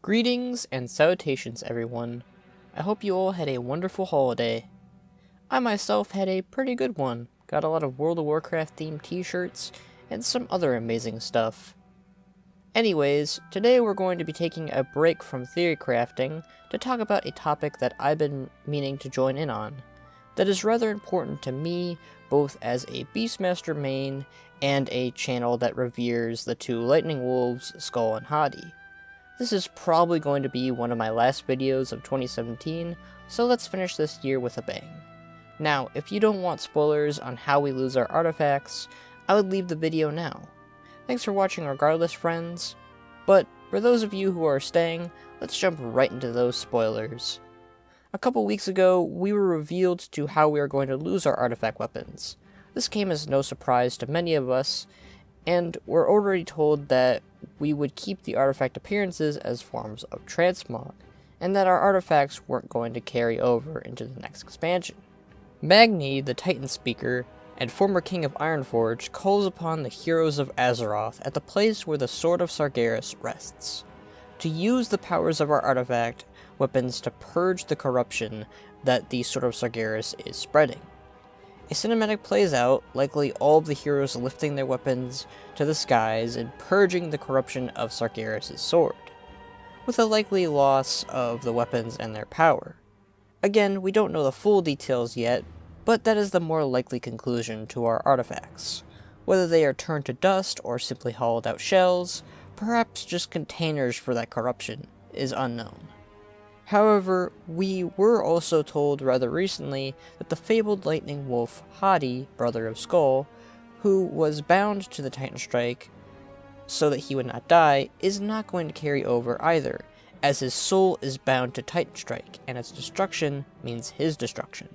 Greetings and salutations, everyone. I hope you all had a wonderful holiday. I myself had a pretty good one. Got a lot of World of Warcraft themed t-shirts and some other amazing stuff. Anyways, today we're going to be taking a break from theory crafting to talk about a topic that I've been meaning to join in on, that is rather important to me, both as a Beastmaster main and a channel that reveres the two Lightning Wolves, Skoll and Hati. This is probably going to be one of my last videos of 2017, so let's finish this year with a bang. Now, if you don't want spoilers on how we lose our artifacts, I would leave the video now. Thanks for watching regardless, friends, but for those of you who are staying, let's jump right into those spoilers. A couple weeks ago, we were revealed to how we are going to lose our artifact weapons. This came as no surprise to many of us, and we're already told that we would keep the artifact appearances as forms of transmog, and that our artifacts weren't going to carry over into the next expansion. Magni, the Titan Speaker, and former King of Ironforge, calls upon the heroes of Azeroth at the place where the Sword of Sargeras rests, to use the powers of our artifact weapons to purge the corruption that the Sword of Sargeras is spreading. A cinematic plays out, likely all of the heroes lifting their weapons to the skies and purging the corruption of Sargeras' sword, with a likely loss of the weapons and their power. Again, we don't know the full details yet, but that is the more likely conclusion to our artifacts. Whether they are turned to dust or simply hollowed out shells, perhaps just containers for that corruption, is unknown. However, we were also told rather recently that the fabled Lightning Wolf Hati, brother of Skoll, who was bound to the Titan Strike so that he would not die, is not going to carry over either, as his soul is bound to Titan Strike, and its destruction means his destruction.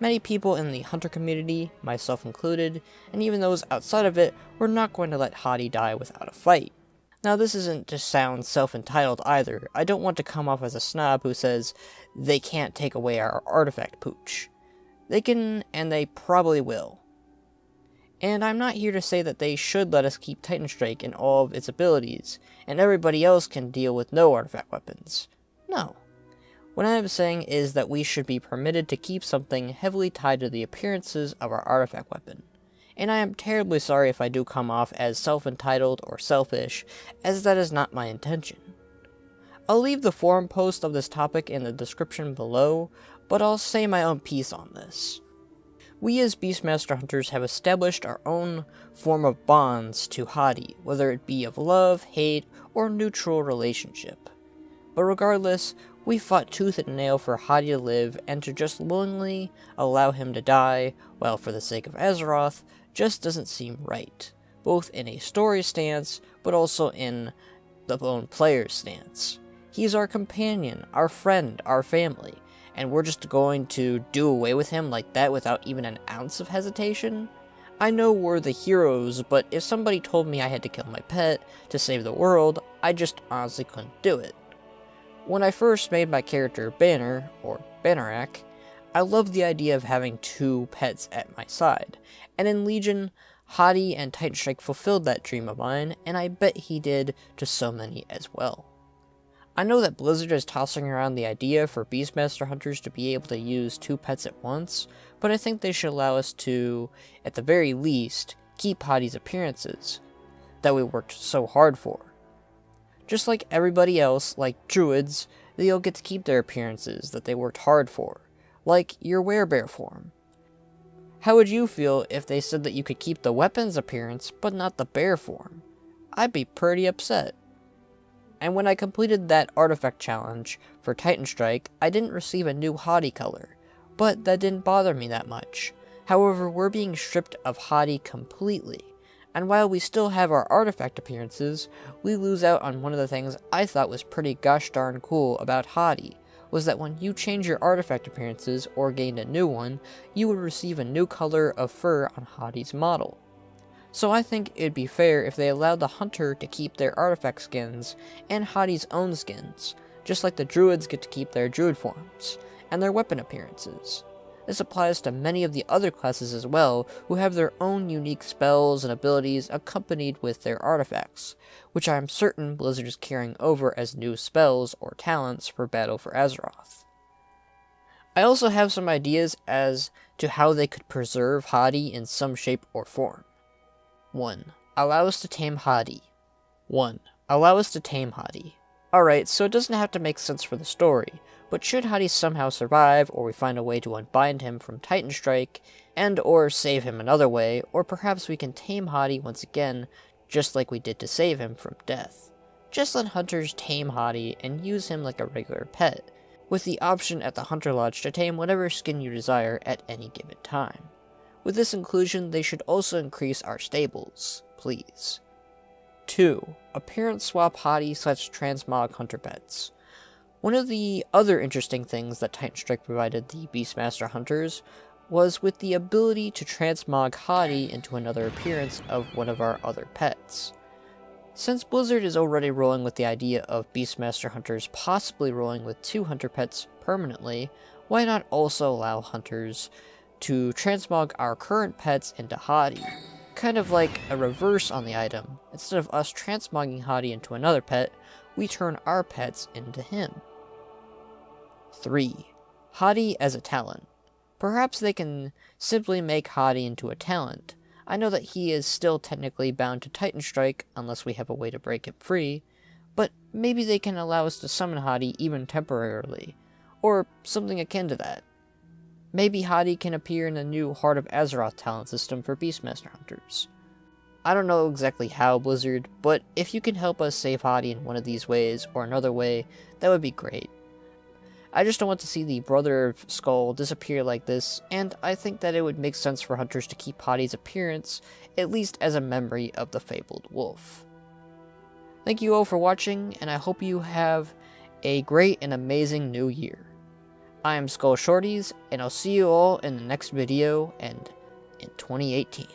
Many people in the hunter community, myself included, and even those outside of it, were not going to let Hati die without a fight. Now, this isn't to sound self-entitled either. I don't want to come off as a snob who says they can't take away our artifact pooch. They can, and they probably will. And I'm not here to say that they should let us keep Titan Strike and all of its abilities, and everybody else can deal with no artifact weapons. No. What I am saying is that we should be permitted to keep something heavily tied to the appearances of our artifact weapon. And I am terribly sorry if I do come off as self-entitled or selfish, as that is not my intention. I'll leave the forum post of this topic in the description below, but I'll say my own piece on this. We as Beastmaster Hunters have established our own form of bonds to Hati, whether it be of love, hate, or neutral relationship. But regardless, we fought tooth and nail for Hati to live, and to just willingly allow him to die, while for the sake of Azeroth, just doesn't seem right, both in a story stance, but also in the own player's stance. He's our companion, our friend, our family, and we're just going to do away with him like that without even an ounce of hesitation? I know we're the heroes, but if somebody told me I had to kill my pet to save the world, I just honestly couldn't do it. When I first made my character Banner, or Bannerak, I loved the idea of having two pets at my side, and in Legion, Hati and Titan Strike fulfilled that dream of mine, and I bet he did to so many as well. I know that Blizzard is tossing around the idea for Beastmaster Hunters to be able to use two pets at once, but I think they should allow us to, at the very least, keep Hati's appearances that we worked so hard for. Just like everybody else, like druids, they'll get to keep their appearances that they worked hard for, like your werebear form. How would you feel if they said that you could keep the weapon's appearance, but not the bear form? I'd be pretty upset. And when I completed that artifact challenge for Titan Strike, I didn't receive a new Hati color, but that didn't bother me that much. However, we're being stripped of Hati completely, and while we still have our artifact appearances, we lose out on one of the things I thought was pretty gosh darn cool about Hati, was that when you change your artifact appearances or gained a new one, you would receive a new color of fur on Hati's model. So I think it'd be fair if they allowed the hunter to keep their artifact skins and Hati's own skins, just like the druids get to keep their druid forms and their weapon appearances. This applies to many of the other classes as well, who have their own unique spells and abilities accompanied with their artifacts, which I am certain Blizzard is carrying over as new spells or talents for Battle for Azeroth. I also have some ideas as to how they could preserve Hati in some shape or form. 1. Allow us to tame Hati. Alright, so it doesn't have to make sense for the story, but should Hati somehow survive, or we find a way to unbind him from Titan Strike, and or save him another way, or perhaps we can tame Hati once again, just like we did to save him from death. Just let hunters tame Hati and use him like a regular pet, with the option at the Hunter Lodge to tame whatever skin you desire at any given time. With this inclusion, they should also increase our stables, please. 2. Appearance swap Hati / transmog hunter pets. One of the other interesting things that Titan Strike provided the Beastmaster hunters was with the ability to transmog Hati into another appearance of one of our other pets. Since Blizzard is already rolling with the idea of Beastmaster hunters possibly rolling with 2 hunter pets permanently, why not also allow hunters to transmog our current pets into Hati? Kind of like a reverse on the item. Instead of us transmogging Hati into another pet, we turn our pets into him. 3. Hati as a talent. Perhaps they can simply make Hati into a talent. I know that he is still technically bound to Titan Strike unless we have a way to break him free, but maybe they can allow us to summon Hati even temporarily, or something akin to that. Maybe Hati can appear in the new Heart of Azeroth talent system for Beastmaster hunters. I don't know exactly how, Blizzard, but if you can help us save Hati in one of these ways or another way, that would be great. I just don't want to see the brother of Skoll disappear like this, and I think that it would make sense for hunters to keep Hati's appearance, at least as a memory of the fabled wolf. Thank you all for watching, and I hope you have a great and amazing new year. I am Skoll Shorties, and I'll see you all in the next video, and in 2018.